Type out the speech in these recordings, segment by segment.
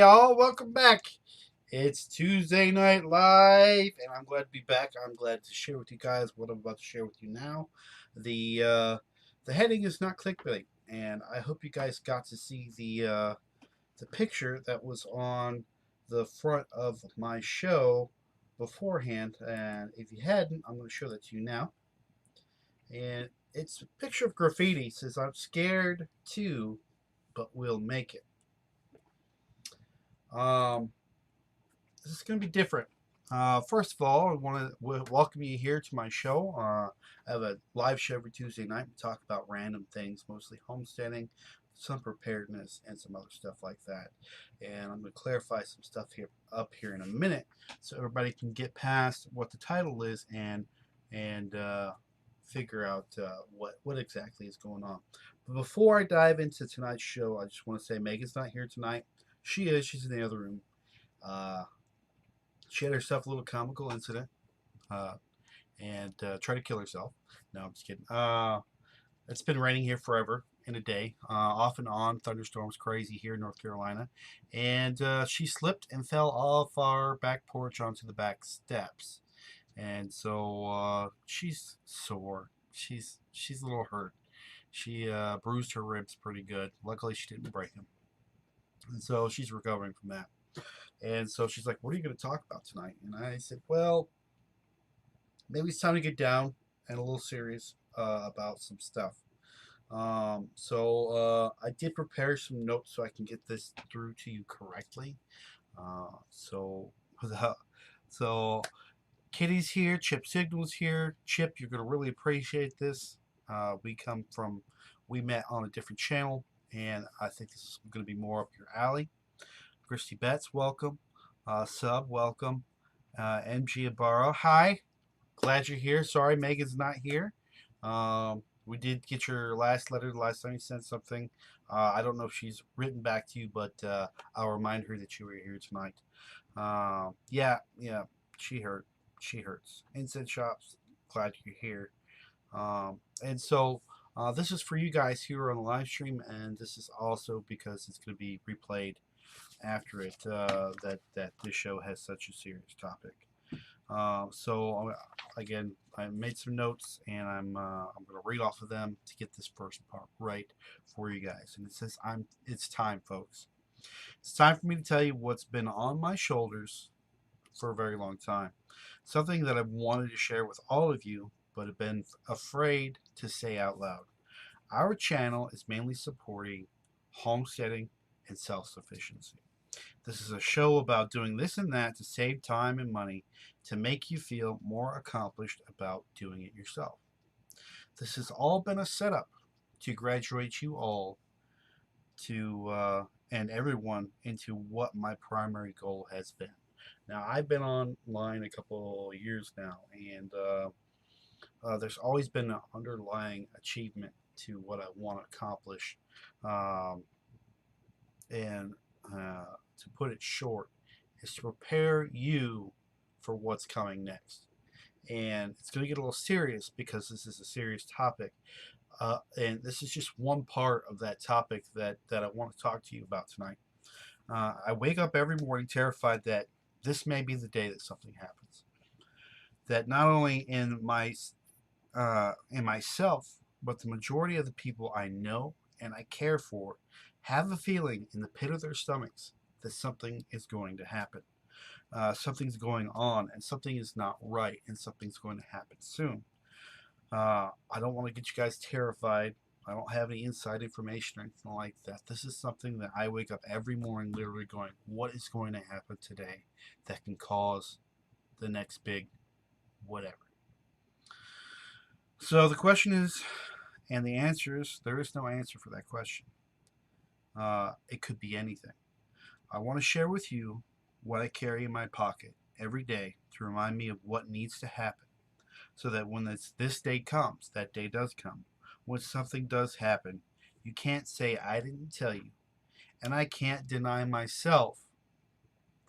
y'all, welcome back. It's Tuesday Night Live, and I'm glad to be back. I'm glad to share with you guys what I'm about to share with you now. The uh, the heading is not clickbait, and I hope you guys got to see the picture that was on the front of my show beforehand. And if you hadn't, I'm going to show that to you now. And it's a picture of graffiti. It says, "I'm scared too, but we'll make it." Um, this is going to be different. First of all, I want to welcome you here to my show. I have a live show every Tuesday night. We talk about random things, mostly homesteading, some preparedness, and some other stuff like that. And I'm going to clarify some stuff here up here in a minute, so everybody can get past what the title is and figure out what exactly is going on. But before I dive into tonight's show, I just want to say Megan's not here tonight. She is. She's in the other room. Uh, she had herself a little comical incident uh, and tried to kill herself. No, I'm just kidding. It's been raining here forever in a day, off and on, thunderstorms, crazy here in North Carolina. And she slipped and fell off our back porch onto the back steps. And so she's sore. She's a little hurt. She bruised her ribs pretty good. Luckily, she didn't break them. And so she's recovering from that. And so she's like, "What are you going to talk about tonight?" And I said, "Well, maybe it's time to get down and a little serious about some stuff." I did prepare some notes so I can get this through to you correctly. Uh, so, the, so Kitty's here, Chip Signal's here. Chip, you're going to really appreciate this. We met on a different channel, and I think this is going to be more up your alley. Christy Betts, welcome. Sub, welcome. MG Ibarra, hi. Glad you're here. Sorry, Megan's not here. We did get your last letter the last time you sent something. I don't know if she's written back to you, but I'll remind her that you were here tonight. Yeah, she hurt. She hurts. Incense shops, glad you're here. And so this is for you guys here on the live stream, and this is also because it's going to be replayed after it that this show has such a serious topic. Again, I made some notes, and I'm going to read off of them to get this first part right for you guys. And it says, It's time, folks. It's time for me to tell you what's been on my shoulders for a very long time. Something that I've wanted to share with all of you, but have been afraid to say out loud. Our channel is mainly supporting homesteading and self-sufficiency. This is a show about doing this and that to save time and money to make you feel more accomplished about doing it yourself. This has all been a setup to graduate you all and everyone into what my primary goal has been. Now, I've been online a couple of years now, and there's always been an underlying achievement to what I want to accomplish. Um, and to put it short, is to prepare you for what's coming next. And it's going to get a little serious because this is a serious topic. And this is just one part of that topic that I want to talk to you about tonight. I wake up every morning terrified that this may be the day that something happens. That not only in myself, but the majority of the people I know and I care for have a feeling in the pit of their stomachs that something is going to happen. Something's going on, and something is not right, and something's going to happen soon. I don't want to get you guys terrified. I don't have any inside information or anything like that. This is something that I wake up every morning literally going, what is going to happen today that can cause the next big whatever? So the question is, and the answer is, there is no answer for that question. It could be anything. I want to share with you what I carry in my pocket every day to remind me of what needs to happen so that when this day comes, that day does come, when something does happen, you can't say, I didn't tell you. And I can't deny myself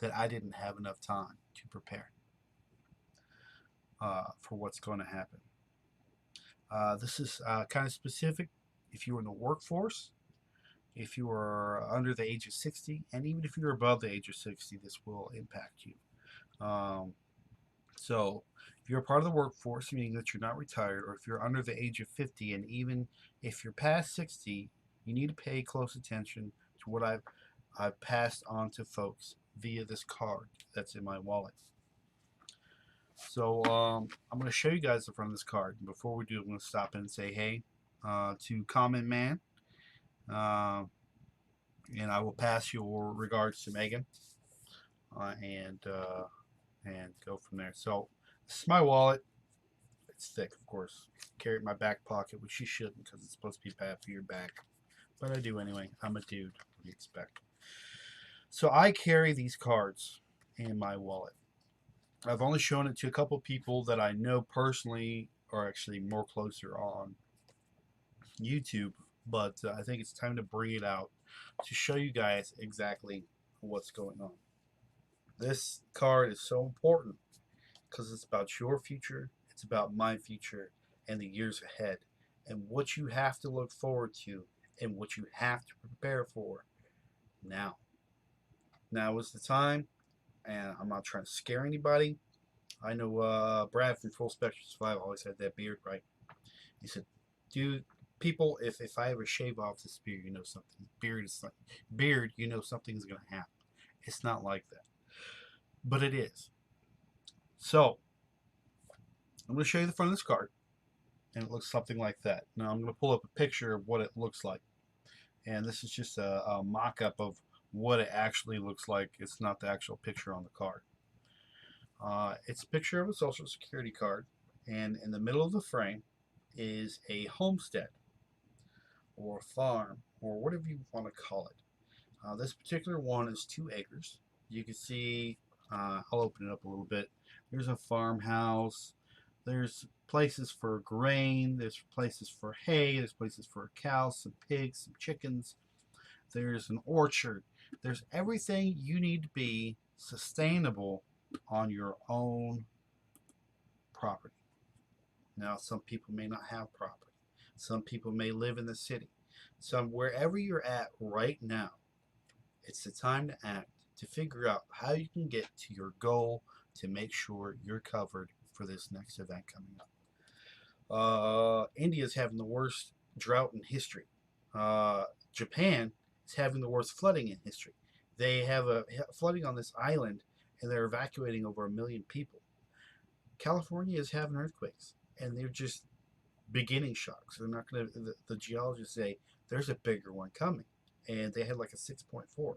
that I didn't have enough time to prepare for what's going to happen. This is kind of specific if you're in the workforce, If you are under the age of 60, and even if you're above the age of 60, this will impact you. Um, so, if you're a part of the workforce, meaning that you're not retired, or if you're under the age of 50, and even if you're past 60, you need to pay close attention to what I've passed on to folks via this card that's in my wallet. So I'm going to show you guys the front of this card. Before we do, I'm going to stop in and say hey to Common Man, uh, and I will pass your regards to Megan, and go from there. So this is my wallet. It's thick, of course. Carry it in my back pocket, which you shouldn't because it's supposed to be bad for your back. But I do anyway. I'm a dude. What do you expect? So I carry these cards in my wallet. I've only shown it to a couple people that I know personally, or actually more closer on YouTube, but I think it's time to bring it out to show you guys exactly what's going on. This card is so important because it's about your future, it's about my future, and the years ahead, and what you have to look forward to, and what you have to prepare for now. Now is the time, and I'm not trying to scare anybody. I know Brad from Full Spectrum Survival always had that beard, right? He said, "Dude, people, if I ever shave off this beard, you know something. Beard, you know something's gonna happen. It's not like that, but it is." So I'm gonna show you the front of this card, and it looks something like that. Now I'm gonna pull up a picture of what it looks like, and this is just a mock-up of what it actually looks like. It's not the actual picture on the card. It's a picture of a Social Security card, and in the middle of the frame is a homestead or farm or whatever you want to call it. This particular one is 2 acres. You can see, I'll open it up a little bit. There's a farmhouse. There's places for grain. There's places for hay. There's places for cows, some pigs, some chickens. There's an orchard. There's everything you need to be sustainable on your own property. Now, some people may not have property. Some people may live in the city. So, wherever you're at right now, it's the time to act, to figure out how you can get to your goal to make sure you're covered for this next event coming up. India is having the worst drought in history. Japan is having the worst flooding in history. They have a flooding on this island, and they're evacuating over 1 million people. California is having earthquakes, and they're just beginning shocks. They're not going to. The geologists say there's a bigger one coming, and they had like a 6.4.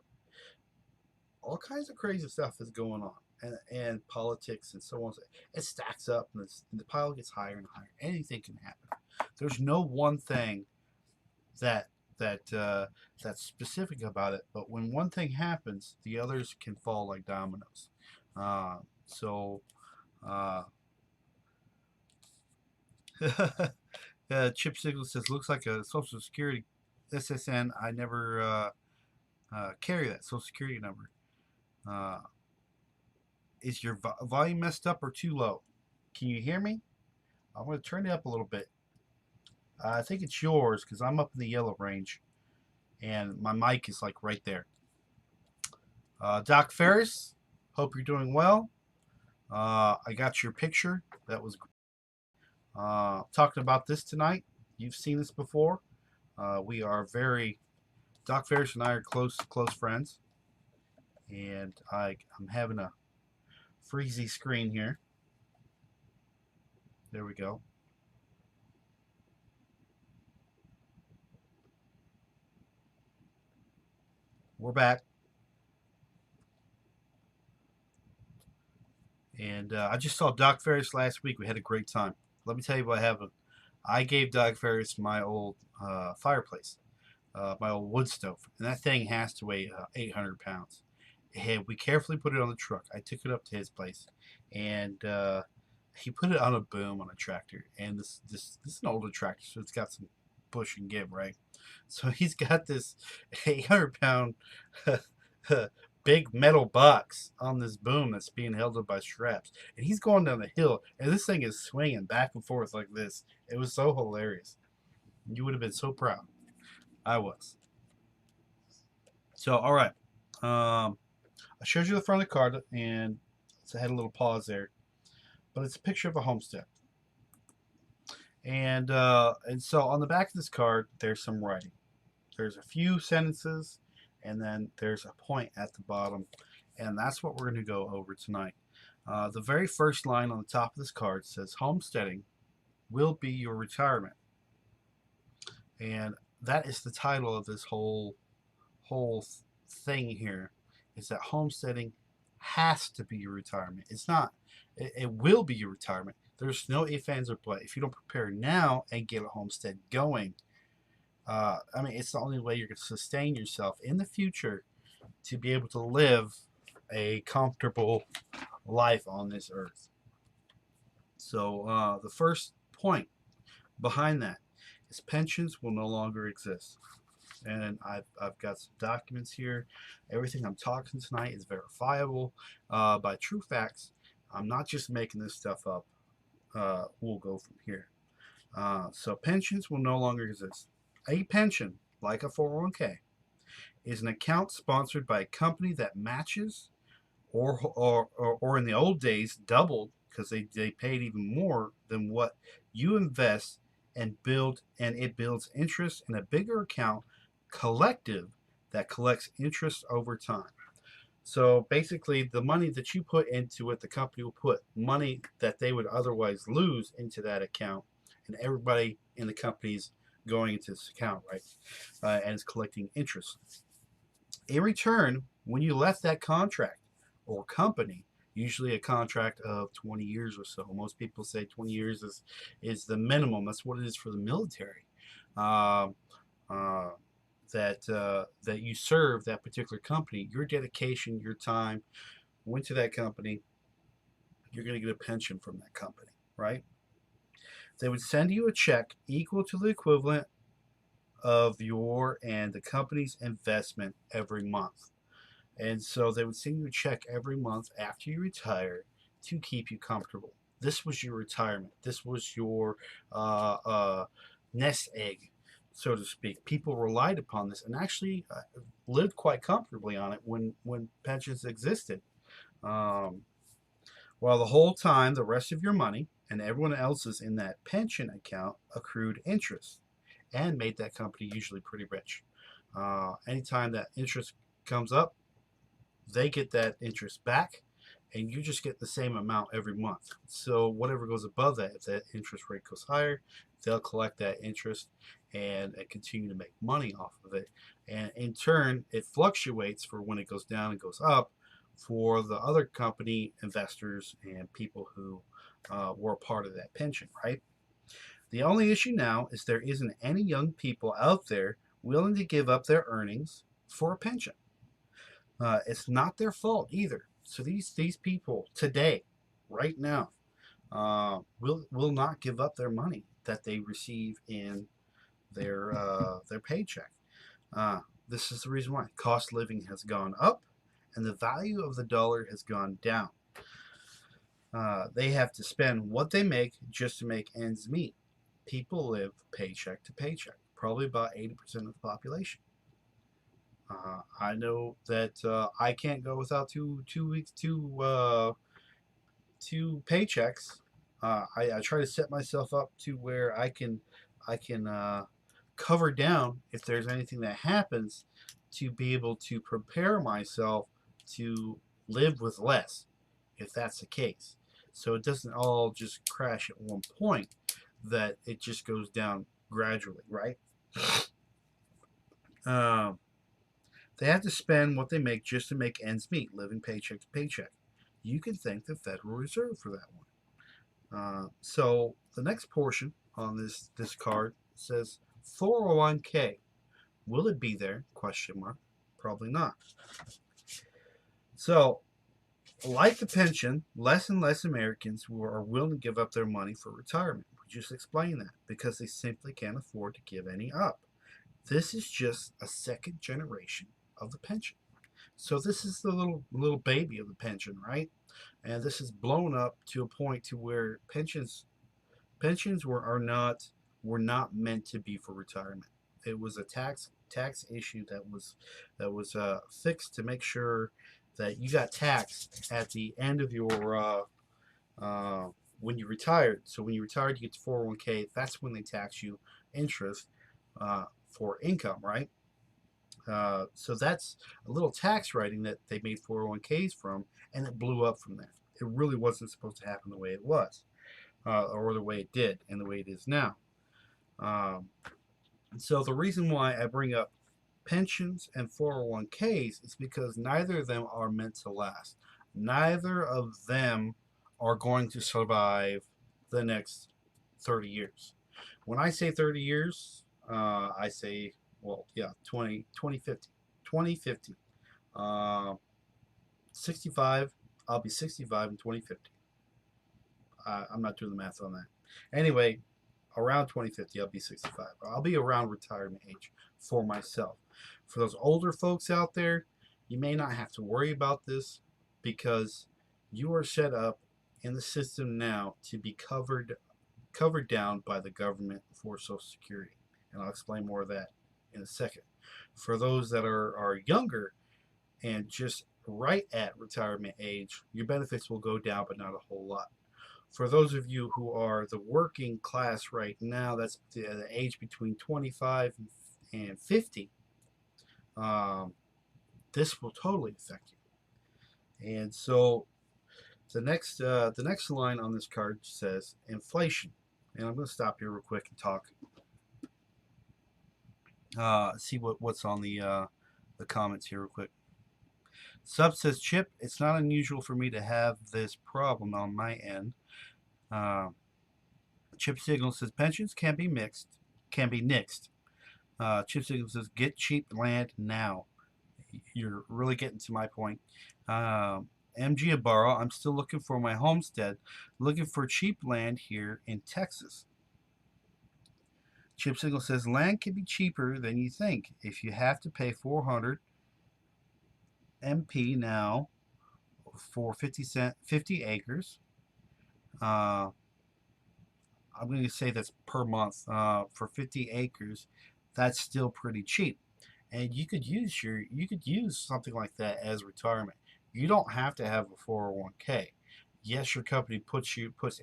All kinds of crazy stuff is going on, and politics and so on. It stacks up, and the pile gets higher and higher. Anything can happen. There's no one thing that that's specific about it, but when one thing happens, the others can fall like dominoes. So. Chip Signal says, looks like a Social Security SSN. I never carry that Social Security number. Uh, is your volume messed up or too low? Can you hear me? I'm going to turn it up a little bit. I think it's yours because I'm up in the yellow range and my mic is like right there. Doc Ferris, hope you're doing well. I got your picture. That was great. Talking about this tonight. You've seen this before. We are Doc Ferris and I are close friends. And I'm having a freezy screen here. There we go. We're back. And I just saw Doc Ferris last week. We had a great time. Let me tell you what happened. I gave Doc Ferris my old fireplace, my old wood stove, and that thing has to weigh 800 pounds. And we carefully put it on the truck. I took it up to his place, and he put it on a boom on a tractor. And this is an older tractor, so it's got some push and give, right? So he's got this 800-pound big metal box on this boom that's being held up by straps, and he's going down the hill, and this thing is swinging back and forth like this. It was so hilarious. You would have been so proud. I was. So, all right. I showed you the front of the card, and so I had a little pause there, but it's a picture of a homestead. And so on the back of this card, there's some writing. There's a few sentences, and then there's a point at the bottom, and that's what we're going to go over tonight. The very first line on the top of this card says, "Homesteading will be your retirement," and that is the title of this whole thing here. Is that homesteading has to be your retirement? It's not. It will be your retirement. There's no ifs, ands, or buts. If you don't prepare now and get a homestead going, I mean, it's the only way you're going to sustain yourself in the future to be able to live a comfortable life on this earth. So the first point behind that is pensions will no longer exist. And I've got some documents here. Everything I'm talking tonight is verifiable by true facts. I'm not just making this stuff up. We'll go from here. So pensions will no longer exist. A pension, like a 401k, is an account sponsored by a company that matches or in the old days doubled because they paid even more than what you invest and build, and it builds interest in a bigger account collective that collects interest over time. So basically, the money that you put into it, the company will put money that they would otherwise lose into that account, and everybody in the company's going into this account, right? And it's collecting interest. In return, when you left that contract or company, usually a contract of 20 years or so, most people say 20 years is the minimum. That's what it is for the military. Uh, uh, that you serve that particular company, your dedication, your time went to that company, you're going to get a pension from that company, right? They would send you a check equal to the equivalent of your and the company's investment every month. And so they would send you a check every month after you retire to keep you comfortable. This was your retirement. This was your nest egg, so to speak. People relied upon this and actually lived quite comfortably on it when pensions existed. Um, while the whole time, the rest of your money and everyone else's in that pension account accrued interest and made that company usually pretty rich. Anytime that interest comes up, they get that interest back, and you just get the same amount every month. So whatever goes above that, if that interest rate goes higher, they'll collect that interest and continue to make money off of it. And in turn, it fluctuates for when it goes down and goes up for the other company investors and people who were a part of that pension, right? The only issue now is there isn't any young people out there willing to give up their earnings for a pension. It's not their fault either. So these people today, right now, will not give up their money that they receive in their paycheck. This is the reason why cost of living has gone up, and the value of the dollar has gone down. They have to spend what they make just to make ends meet. People live paycheck to paycheck, probably about 80% of the population. I know that I can't go without two paychecks. I try to set myself up to where I can cover down if there's anything that happens to be able to prepare myself to live with less, if that's the case. So it doesn't all just crash at one point, that it just goes down gradually, right? Um, They have to spend what they make just to make ends meet, living paycheck to paycheck. You can thank the Federal Reserve for that one. So the next portion on this card says 401k. Will it be there? Question mark. Probably not. So, like the pension, less and less Americans are willing to give up their money for retirement. We just explained that because they simply can't afford to give any up. This is just a second generation of the pension. So this is the little baby of the pension, right? And this is blown up to a point to where pensions were not meant to be for retirement. It was a tax tax issue that was fixed to make sure that you got taxed at the end of your when you retired. So when you retired, you get the 401k. That's when they tax you interest for income, right? So that's a little tax writing that they made 401ks from, and it blew up from there. It really wasn't supposed to happen the way it was, or the way it did, and the way it is now. Um, so the reason why I bring up pensions and 401ks is because neither of them are meant to last. Neither of them are going to survive the next 30 years. When I say 30 years, I say, well, yeah, 2050. 2050. Uh, 65, I'll be 65 in 2050. I'm not doing the math on that. Anyway, around 2050, I'll be 65. I'll be around retirement age for myself. For those older folks out there, you may not have to worry about this because you are set up in the system now to be covered down by the government for Social Security. And I'll explain more of that in a second. For those that are younger and just right at retirement age, your benefits will go down, but not a whole lot. For those of you who are the working class right now, that's the age between 25 and 50, um, this will totally affect you. And so the next line on this card says inflation. And I'm going to stop here real quick and talk. See what's on the comments here real quick. Sub says, Chip, it's not unusual for me to have this problem on my end. Chip Signal says pensions can be nixed. Chip Signal says get cheap land now. You're really getting to my point. MG Ibarra, I'm still looking for my homestead, looking for cheap land here in Texas. Chip Signal says land can be cheaper than you think. If you have to pay 400 MP now for 50 acres, I'm going to say that's per month for 50 acres. That's still pretty cheap, and you could use something like that as retirement. You don't have to have a 401k. Yes, your company puts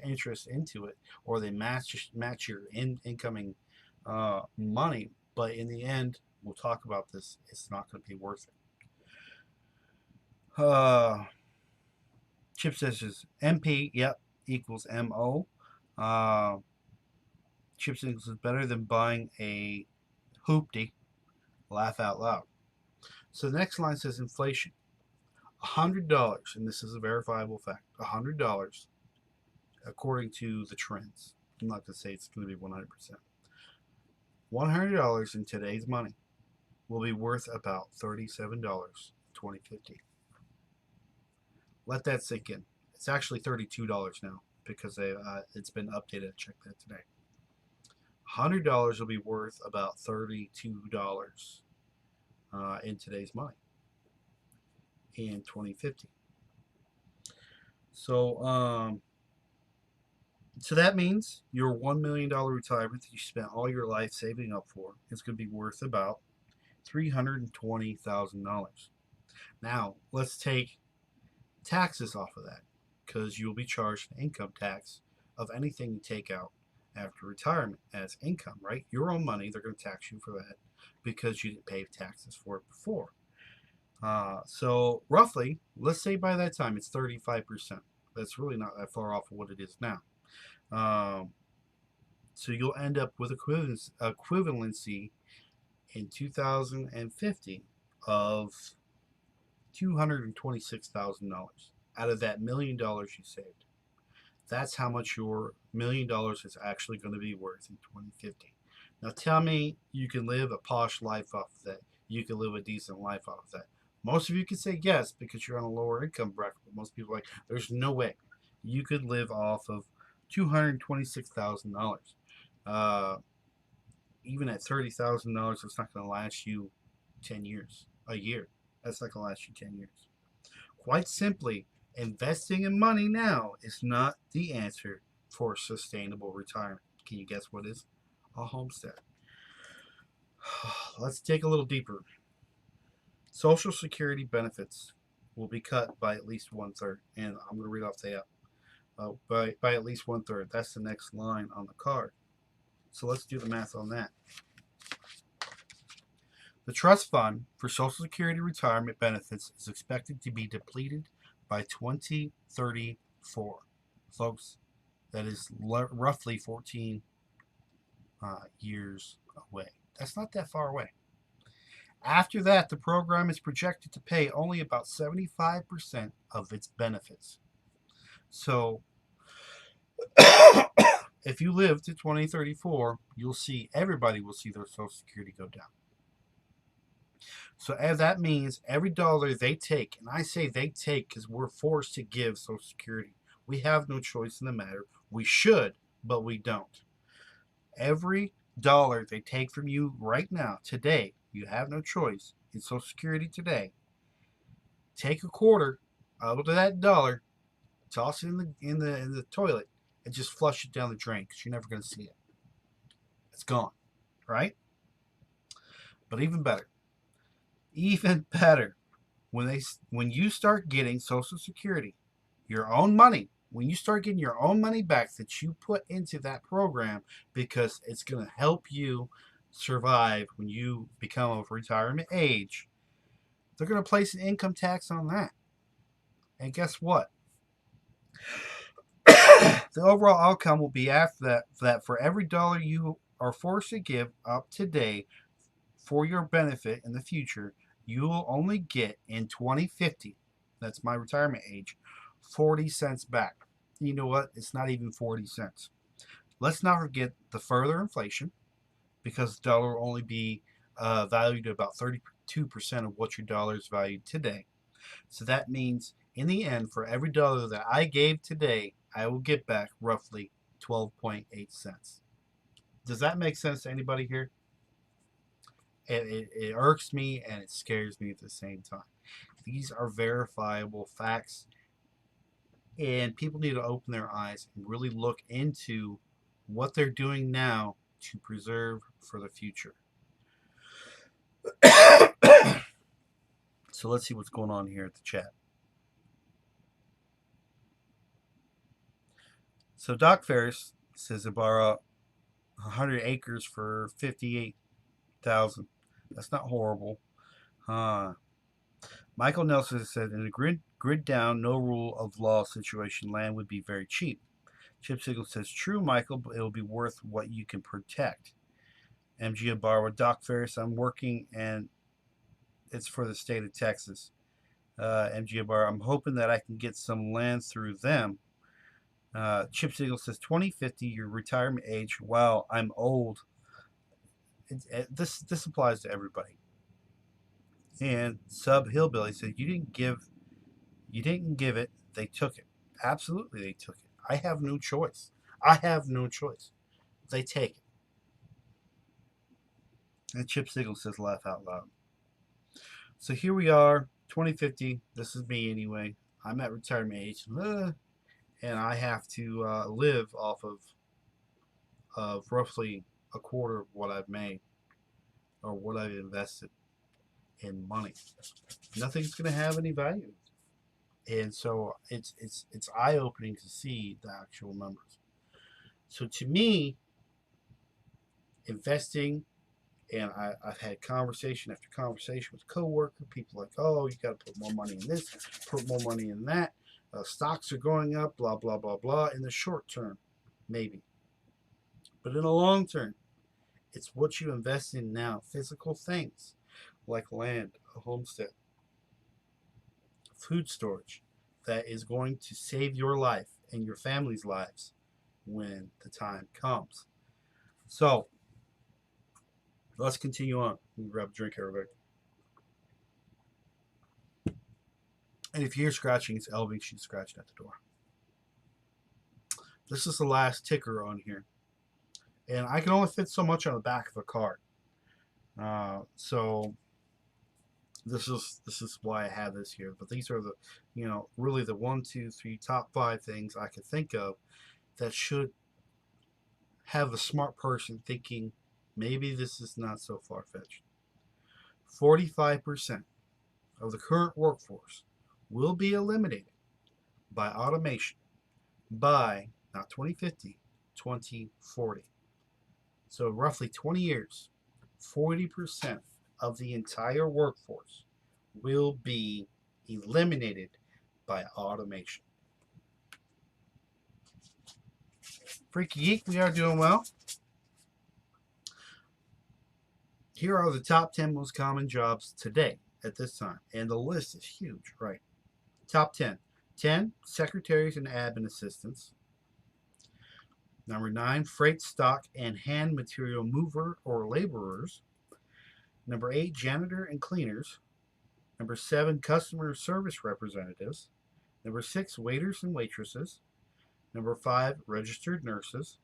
interest into it, or they match your incoming money. But in the end, we'll talk about this. It's not going to be worth it. Chip says MP, yep, equals MO. Chip says is better than buying a hoopty. Laugh out loud. So the next line says inflation. $100, and this is a verifiable fact. $100, according to the trends. I'm not going to say it's going to be 100%. $100 in today's money will be worth about $37 in 2050. Let that sink in. It's actually $32 now because it's been updated. I checked that today. $100 will be worth about $32 in today's money in 2050. So that means your $1 million retirement that you spent all your life saving up for is going to be worth about $320,000. Now, let's take taxes off of that because you'll be charged an income tax of anything you take out after retirement as income, right? Your own money, they're going to tax you for that because you didn't pay taxes for it before. So roughly, let's say by that time it's 35%. That's really not that far off of what it is now. So you'll end up with equivalency in 2050 of $226,000 out of that $1 million you saved. That's how much your $1 million is actually going to be worth in 2050. Now tell me you can live a posh life off of that. You can live a decent life off of that. Most of you can say yes because you're on a lower income bracket, but most people are like, there's no way you could live off of $226,000. Even at $30,000, it's not going to last you 10 years, a year. That's not going to last you 10 years. Quite simply, investing in money now is not the answer for sustainable retirement. Can you guess what is? A homestead. Let's dig a little deeper. Social Security benefits will be cut by at least 1/3, and I'm going to read off the by at least 1/3. That's the next line on the card. So let's do the math on that. The trust fund for Social Security retirement benefits is expected to be depleted by 2034. Folks, that is roughly 14 years away. That's not that far away. After that, the program is projected to pay only about 75% of its benefits. So, if you live to 2034, everybody will see their Social Security go down. So that means every dollar they take, and I say they take because we're forced to give Social Security. We have no choice in the matter. We should, but we don't. Every dollar they take from you right now, today, you have no choice in Social Security today. Take a quarter out of that dollar, toss it in the toilet, and just flush it down the drain because you're never going to see it. It's gone, right? But even better, when you start getting Social Security, your own money, when you start getting your own money back that you put into that program because it's going to help you survive when you become of retirement age, they're going to place an income tax on that. And guess what? The overall outcome will be after that for every dollar you are forced to give up today for your benefit in the future, you will only get in 2050, that's my retirement age, 40 cents back. You know what? It's not even 40 cents. Let's not forget the further inflation, because the dollar will only be valued at about 32% of what your dollar is valued today. So that means in the end, for every dollar that I gave today, I will get back roughly 12.8 cents. Does that make sense to anybody here? It irks me and it scares me at the same time. These are verifiable facts, and people need to open their eyes and really look into what they're doing now to preserve for the future. So let's see what's going on here at the chat. So Doc Ferris says to borrow 100 acres for 58,000. That's not horrible. Michael Nelson said, in a grid down, no rule of law situation, land would be very cheap. Chip Siegel says, true, Michael, but it'll be worth what you can protect. MG Abarwa, Doc Ferris, I'm working and it's for the state of Texas. MG Abarwa, I'm hoping that I can get some land through them. Chip Siegel says, 2050, your retirement age. Wow, I'm old. This applies to everybody. And Sub Hillbilly said, you didn't give it, they took it. Absolutely, they took it. I have no choice. They take it. And Chip Siegel says, laugh out loud. So here we are, 2050. This is me anyway. I'm at retirement age, and I have to live off of roughly a quarter of what I've made or what I've invested in money. Nothing's going to have any value. And so it's eye-opening to see the actual numbers. So to me, investing, and I've had conversation after conversation with coworkers, people like, oh, you got to put more money in this, put more money in that. Stocks are going up, blah, blah, blah, blah. In the short term, maybe. But in the long term, it's what you invest in now. Physical things like land, a homestead, food storage, that is going to save your life and your family's lives when the time comes. So, let's continue on. Let me grab a drink, everybody. And if you hear scratching, it's Elvie. She's scratching at the door. This is the last ticker on here. And I can only fit so much on the back of a card. So this is why I have this here. But these are the, really the 1, 2, 3 top 5 things I could think of that should have a smart person thinking maybe this is not so far-fetched. 45% of the current workforce will be eliminated by automation by not 2050, 2040. So roughly 20 years, 40% of the entire workforce will be eliminated by automation. Freaky Geek, we are doing well. Here are the top 10 most common jobs today at this time. And the list is huge, right? Top 10. 10, secretaries and admin assistants. Number 9, freight stock and hand material mover or laborers. Number 8, janitor and cleaners. Number 7, customer service representatives. Number 6, waiters and waitresses. Number 5, registered nurses.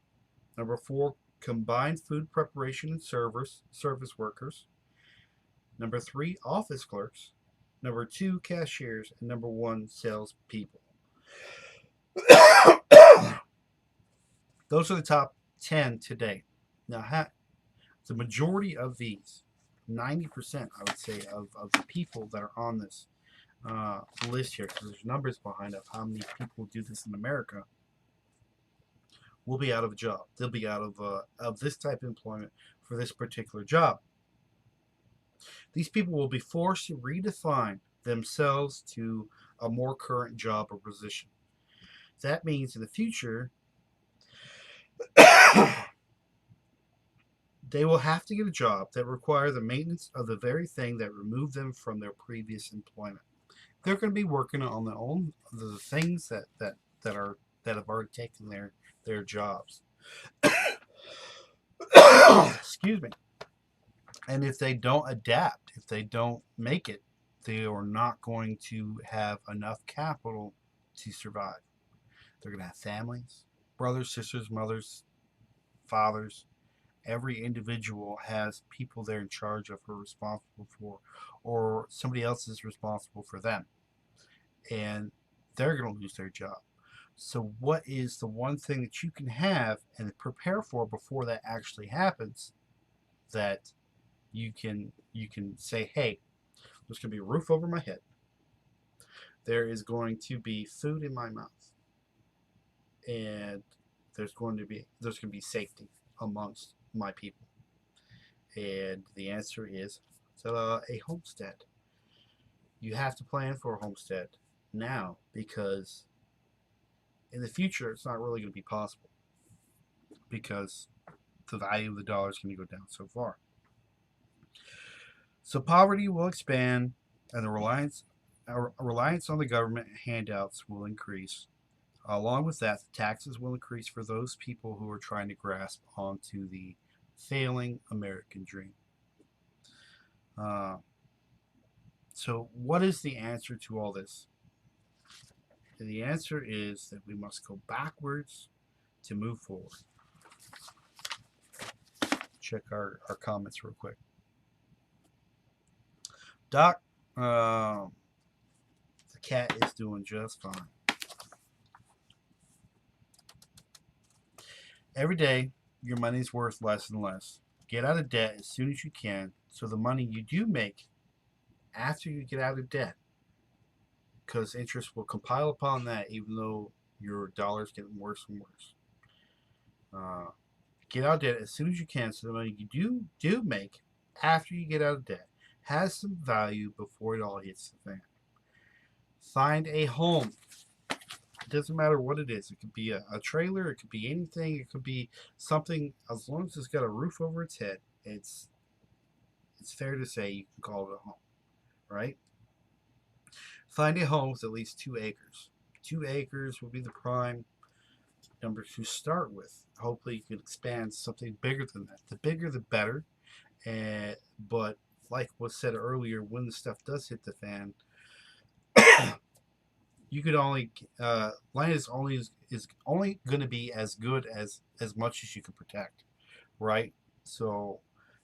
Number 4, combined food preparation and service workers. Number 3, office clerks. Number 2, cashiers. And number 1, salespeople. Those are the top 10 today. Now, the majority of these, 90%, I would say, of the people that are on this list here, because there's numbers behind of how many people do this in America, will be out of a job. They'll be out of this type of employment for this particular job. These people will be forced to redefine themselves to a more current job or position. That means in the future, they will have to get a job that requires the maintenance of the very thing that removed them from their previous employment. They're going to be working on the things that have already taken their jobs. Excuse me. And if they don't adapt, if they don't make it, they are not going to have enough capital to survive. They're going to have families, brothers, sisters, mothers, fathers. Every individual has people they're in charge of or responsible for, or somebody else is responsible for them. And they're going to lose their job. So what is the one thing that you can have and prepare for before that actually happens, that you can say, hey, there's going to be a roof over my head. There is going to be food in my mouth. And there's going to be safety amongst my people. And the answer is a homestead. You have to plan for a homestead now, because in the future it's not really going to be possible, because the value of the dollar is going to go down so far. So poverty will expand, and the reliance on the government handouts will increase. Along with that, the taxes will increase for those people who are trying to grasp onto the failing American dream. So what is the answer to all this? And the answer is that we must go backwards to move forward. Check our comments real quick. Doc, the cat is doing just fine. Every day, your money's worth less and less. Get out of debt as soon as you can, so the money you do make after you get out of debt, because interest will compile upon that, even though your dollar's getting worse and worse. Get out of debt as soon as you can, so the money you do make after you get out of debt has some value before it all hits the fan. Find a home. It doesn't matter what it is. It could be a trailer. It could be anything. It could be something. As long as it's got a roof over its head, it's fair to say you can call it a home, right? Find a home with at least 2 acres. 2 acres will be the prime number to start with. Hopefully you can expand something bigger than that. The bigger the better. But like was said earlier, when the stuff does hit the fan, you could only land is only going to be as good as much as you can protect, right? So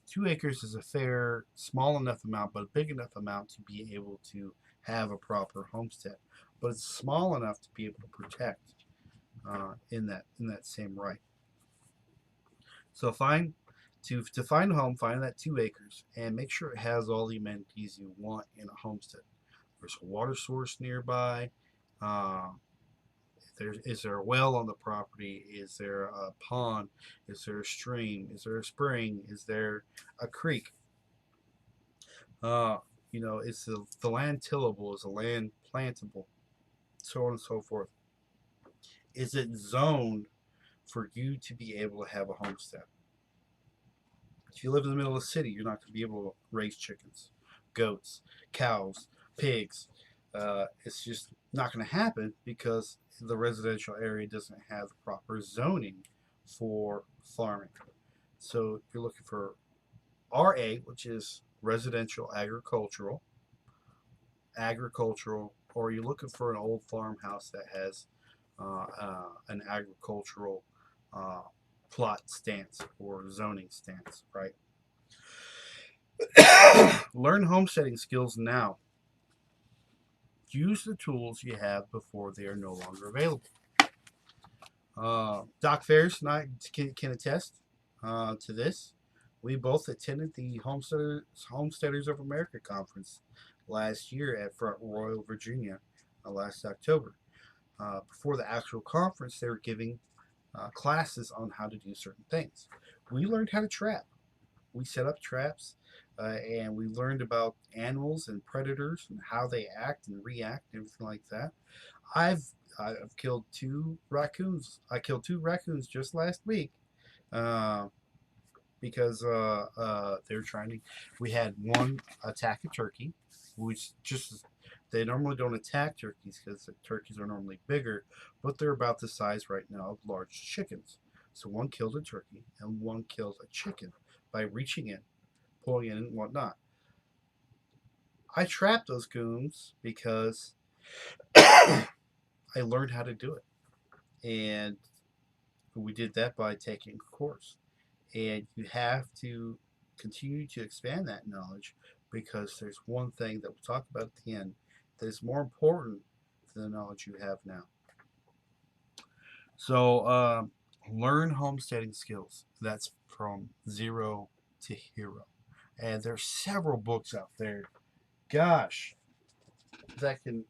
2 acres is a fair, small enough amount, but a big enough amount to be able to have a proper homestead. But it's small enough to be able to protect in that same right. So find To find a home, find that 2 acres, and make sure it has all the amenities you want in a homestead. There's a water source nearby. Uh, is there a well on the property? Is there a pond? Is there a stream? Is there a spring? Is there a creek? Uh, is the land tillable? Is the land plantable? So on and so forth. Is it zoned for you to be able to have a homestead? If you live in the middle of the city, you're not going to be able to raise chickens, goats, cows, pigs. It's just not going to happen because the residential area doesn't have the proper zoning for farming. So you're looking for RA, which is residential agricultural, or you're looking for an old farmhouse that has an agricultural plot stance or zoning stance, right? Learn homesteading skills now. Use the tools you have before they are no longer available. Doc Ferris and I can attest to this. We both attended the Homesteaders of America conference last year at Front Royal, Virginia, last October. Before the actual conference, they were giving classes on how to do certain things. We learned how to trap. We set up traps, and we learned about animals and predators and how they act and react and everything like that. I've killed 2 raccoons. I killed 2 raccoons just last week because they were trying to. We had one attack a turkey, which just they normally don't attack turkeys because the turkeys are normally bigger, but they're about the size right now of large chickens. So one killed a turkey and one killed a chicken by reaching in, pulling in, and whatnot. I trapped those goons because I learned how to do it. And we did that by taking a course. And you have to continue to expand that knowledge because there's one thing that we'll talk about at the end that is more important than the knowledge you have now. So learn homesteading skills. That's from zero to hero. And there's several books out there. Gosh, that can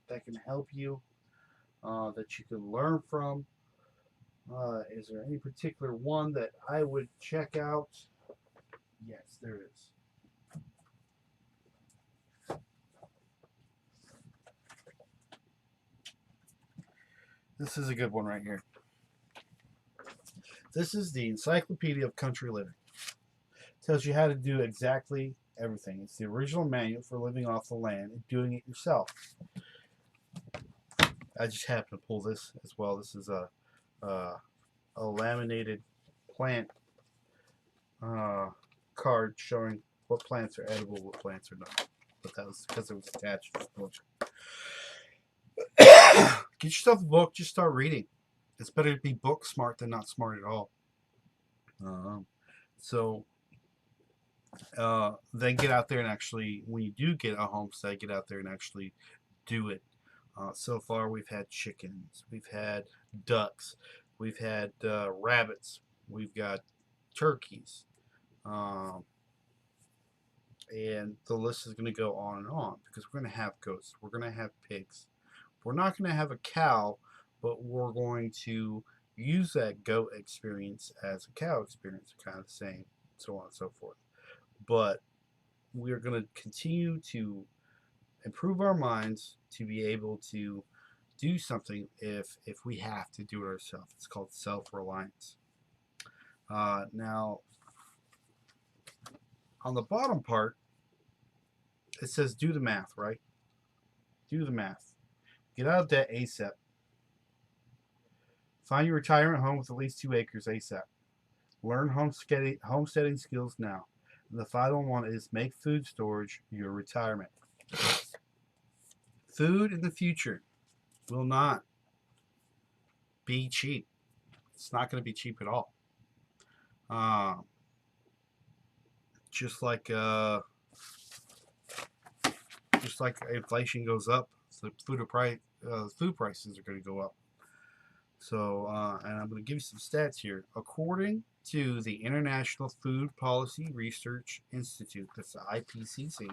help you, that you can learn from. Is there any particular one that I would check out? Yes, there is. This is a good one right here. This is the Encyclopedia of Country Living. It tells you how to do exactly everything. It's the original manual for living off the land and doing it yourself. I just happened to pull this as well. This is a laminated plant card showing what plants are edible, what plants are not. But that was because it was attached to the book. Get yourself a book. Just start reading. It's better to be book smart than not smart at all. Then get out there and actually, when you do get a homestead, get out there and actually do it. So far, we've had chickens, we've had ducks, we've had rabbits, we've got turkeys, and the list is going to go on and on because we're going to have goats, we're going to have pigs. We're not going to have a cow, but we're going to use that goat experience as a cow experience, kind of the same, so on and so forth. But we're going to continue to improve our minds to be able to do something if we have to do it ourselves. It's called self-reliance. Now, on the bottom part, it says do the math, right? Do the math. Get out of debt ASAP. Find your retirement home with at least 2 acres ASAP. Learn homesteading skills now. And the final one is make food storage your retirement. Food in the future will not be cheap. It's not going to be cheap at all. Just like inflation goes up, so food prices are going to go up. So, and I'm going to give you some stats here. According to the International Food Policy Research Institute, that's the IPCC,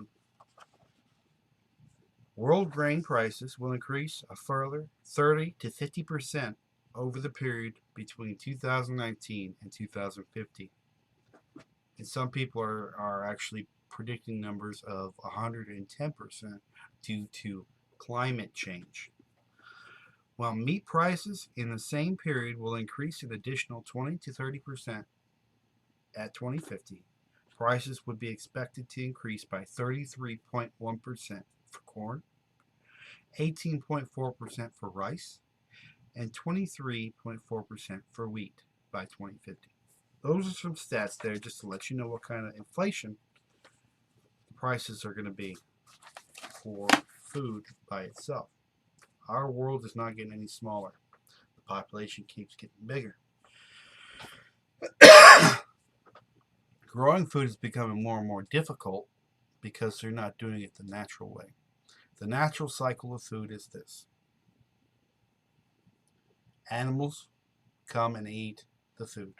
world grain prices will increase a further 30 to 50% over the period between 2019 and 2050. And some people are actually predicting numbers of 110% due to climate change. While meat prices in the same period will increase an additional 20 to 30% at 2050, prices would be expected to increase by 33.1% for corn, 18.4% for rice, and 23.4% for wheat by 2050. Those are some stats there just to let you know what kind of inflation the prices are going to be for food by itself. Our world is not getting any smaller. The population keeps getting bigger. Growing food is becoming more and more difficult because they're not doing it the natural way. The natural cycle of food is this: animals come and eat the food.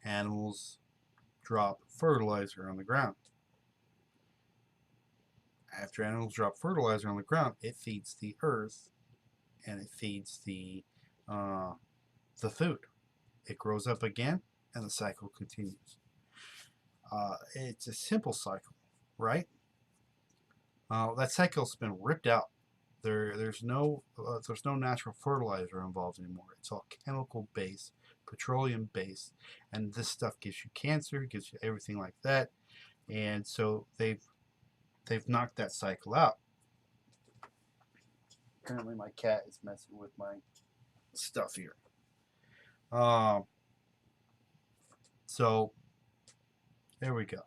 Animals drop fertilizer on the ground. After animals drop fertilizer on the ground, it feeds the earth and it feeds the food. It grows up again, and the cycle continues. It's a simple cycle, right? That cycle's been ripped out. There's no natural fertilizer involved anymore. It's all chemical based, petroleum based, and this stuff gives you cancer, gives you everything like that. And so they've knocked that cycle out. Currently, my cat is messing with my stuff here. So there we go.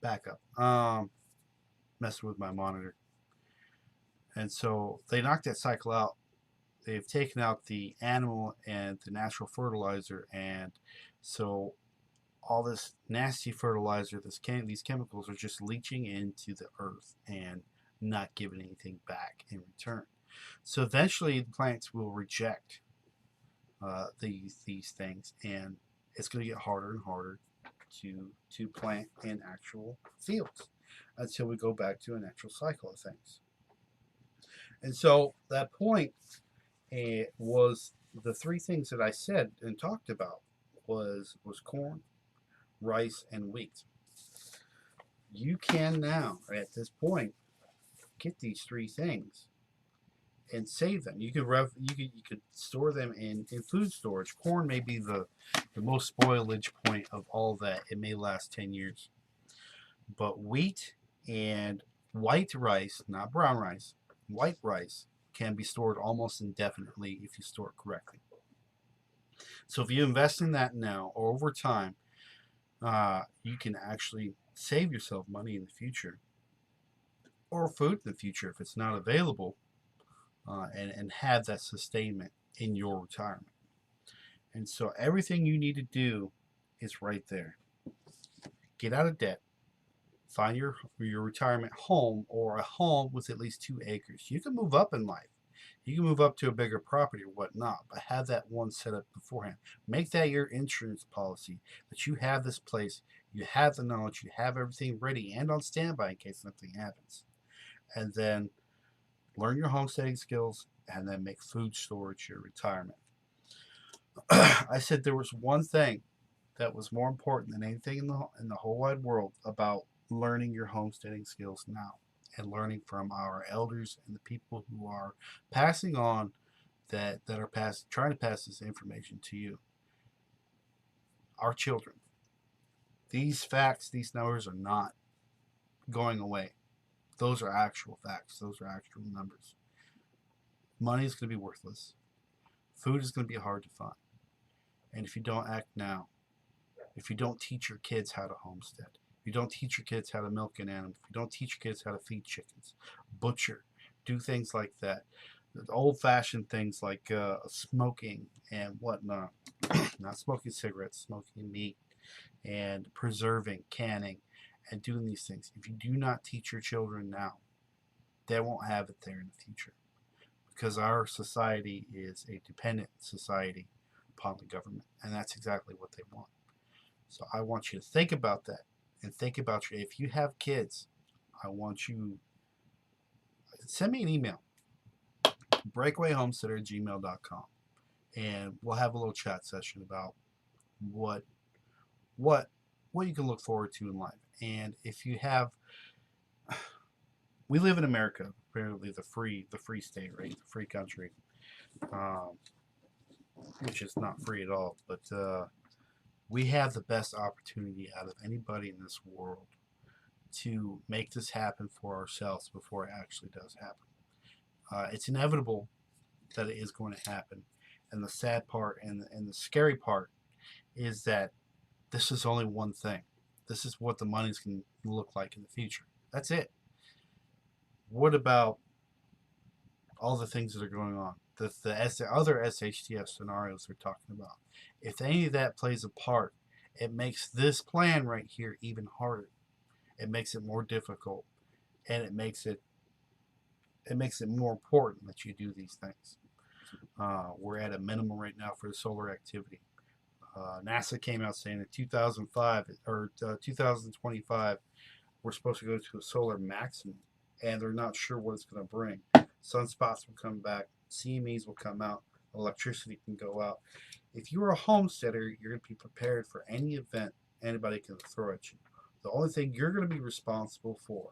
Back up. Messing with my monitor. And so they knocked that cycle out. They've taken out the animal and the natural fertilizer, and so all this nasty fertilizer, these chemicals are just leaching into the earth and not giving anything back in return. So eventually, the plants will reject these things, and it's going to get harder and harder to plant in actual fields until we go back to a natural cycle of things. And so that point was the three things that I said and talked about was corn, rice, and wheat. You can now, at this point, get these three things and save them. You could store them in food storage. Corn may be the most spoilage point of all that. It may last 10 years. But wheat and white rice, not brown rice, white rice can be stored almost indefinitely if you store it correctly. So if you invest in that now or over time, you can actually save yourself money in the future or food in the future if it's not available, and have that sustainment in your retirement. And so everything you need to do is right there. Get out of debt. Find your retirement home, or a home with at least 2 acres. You can move up in life. You can move up to a bigger property or whatnot, but have that one set up beforehand. Make that your insurance policy, that you have this place, you have the knowledge, you have everything ready and on standby in case something happens. And then learn your homesteading skills, and then make food storage your retirement. I said there was one thing that was more important than anything in the whole wide world about learning your homesteading skills now, and learning from our elders and the people who are passing on that are trying to pass this information to you. Our children. These facts, these numbers are not going away. Those are actual facts. Those are actual numbers. Money is going to be worthless. Food is going to be hard to find. And if you don't act now, if you don't teach your kids how to homestead, if you don't teach your kids how to milk an animal, if you don't teach your kids how to feed chickens, butcher, do things like that, old-fashioned things like smoking and whatnot, not smoking cigarettes, smoking meat, and preserving, canning, and doing these things. If you do not teach your children now, they won't have it there in the future. because our society is a dependent society upon the government, and that's exactly what they want. So I want you to think about that, and think about your, if you have kids, I want you, send me an email, breakawayhomestead@gmail.com, and we'll have a little chat session about what what what you can look forward to in life. And if you have, we live in America, apparently the free state, right? The free country, um, which is not free at all. But we have the best opportunity out of anybody in this world to make this happen for ourselves before it actually does happen. It's inevitable that it is going to happen, and the sad part and the scary part is that this is only one thing. This is what the money's going to look like in the future. That's it. What about all the things that are going on? The other SHTF scenarios they're talking about. If any of that plays a part, it makes this plan right here even harder. It makes it more difficult, and it makes it more important that you do these things. We're at a minimum right now for the solar activity. NASA came out saying that 2005 or 2025 we're supposed to go to a solar maximum, and they're not sure what it's going to bring. Sunspots will come back, CMEs will come out, electricity can go out. If you're a homesteader, you're going to be prepared for any event anybody can throw at you. The only thing you're going to be responsible for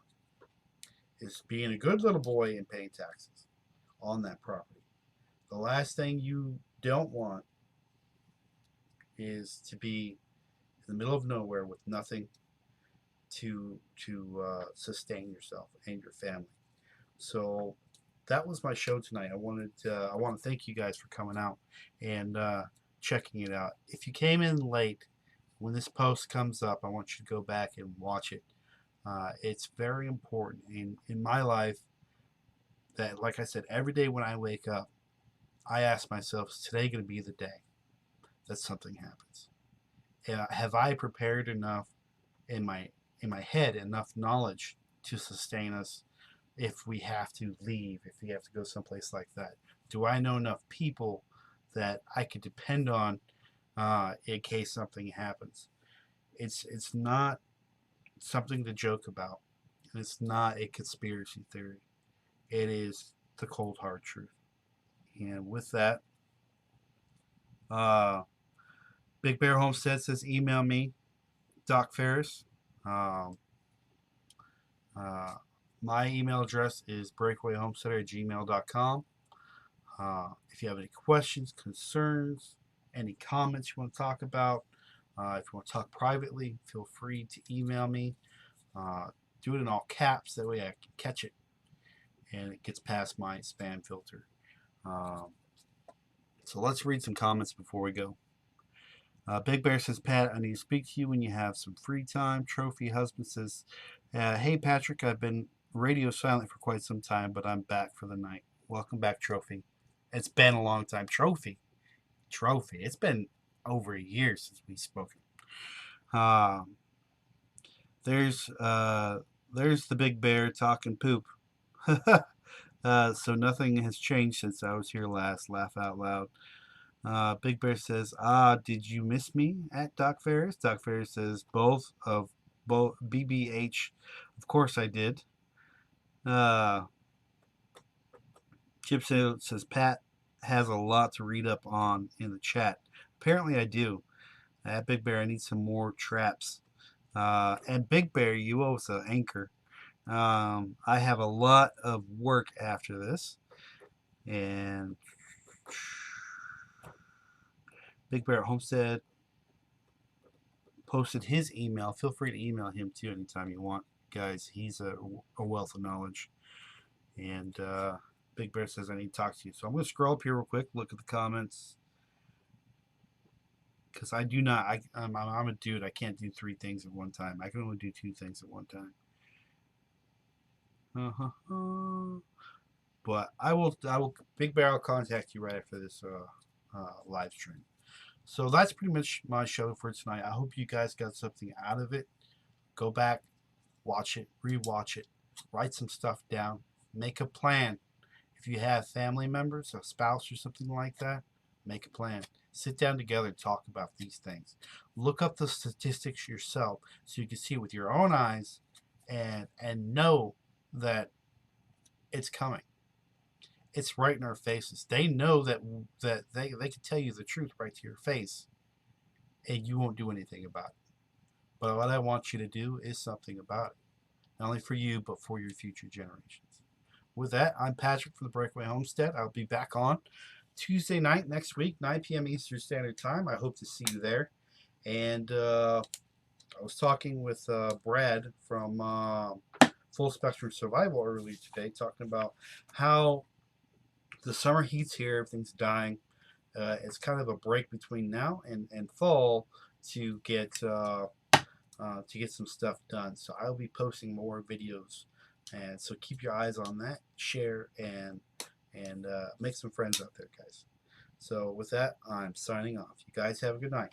is being a good little boy and paying taxes on that property. The last thing you don't want is to be in the middle of nowhere with nothing to sustain yourself and your family. So that was my show tonight. I want to thank you guys for coming out and checking it out. If you came in late, when this post comes up, I want you to go back and watch it. It's very important in my life that, like I said, every day when I wake up, I ask myself, is today going to be the day that something happens? Have I prepared enough in my head, enough knowledge to sustain us if we have to leave, if we have to go someplace like that? Do I know enough people that I could depend on in case something happens? It's not something to joke about, and it's not a conspiracy theory. It is the cold hard truth. And with that, Big Bear Homestead says, email me, Doc Ferris. Um, my email address is breakawayhomestead@gmail.com. If you have any questions, concerns, any comments you want to talk about, if you want to talk privately, feel free to email me. Do it in all caps, that way I can catch it and it gets past my spam filter. So let's read some comments before we go. Big Bear says, Pat, I need to speak to you when you have some free time. Trophy Husband says, hey, Patrick, I've been radio silent for quite some time, but I'm back for the night. Welcome back, Trophy. It's been a long time. Trophy. It's been over a year since we've spoken. There's the Big Bear talking poop. So nothing has changed since I was here last. Laugh out loud. Big Bear says, did you miss me at Doc Ferris? Doc Ferris says, both BBH. Of course I did. Chip says, Pat has a lot to read up on in the chat. Apparently I do. At Big Bear, I need some more traps. And Big Bear, you owe us an anchor. I have a lot of work after this. And Big Bear Homestead posted his email. Feel free to email him too anytime you want, guys. He's a wealth of knowledge. And Big Bear says, I need to talk to you. So I'm going to scroll up here real quick, look at the comments. Because I do not, I'm a dude. I can't do 3 things at one time. I can only do 2 things at one time. But I will, Big Bear, I'll contact you right after this live stream. So that's pretty much my show for tonight. I hope you guys got something out of it. Go back, watch it, rewatch it, write some stuff down, make a plan. If you have family members, a spouse or something like that, make a plan. Sit down together and talk about these things. Look up the statistics yourself so you can see with your own eyes and know that it's coming. It's right in our faces. They know that they can tell you the truth right to your face, and you won't do anything about it. But what I want you to do is something about it, not only for you but for your future generations. With that, I'm Patrick from the BreakAway Homestead. I'll be back on Tuesday night next week, 9 p.m. Eastern Standard Time. I hope to see you there. And I was talking with Brad from Full Spectrum Survival earlier today, talking about how the summer heat's here, everything's dying. It's kind of a break between now and fall to get some stuff done. So I'll be posting more videos, and so keep your eyes on that. Share and make some friends out there, guys. So with that, I'm signing off. You guys have a good night.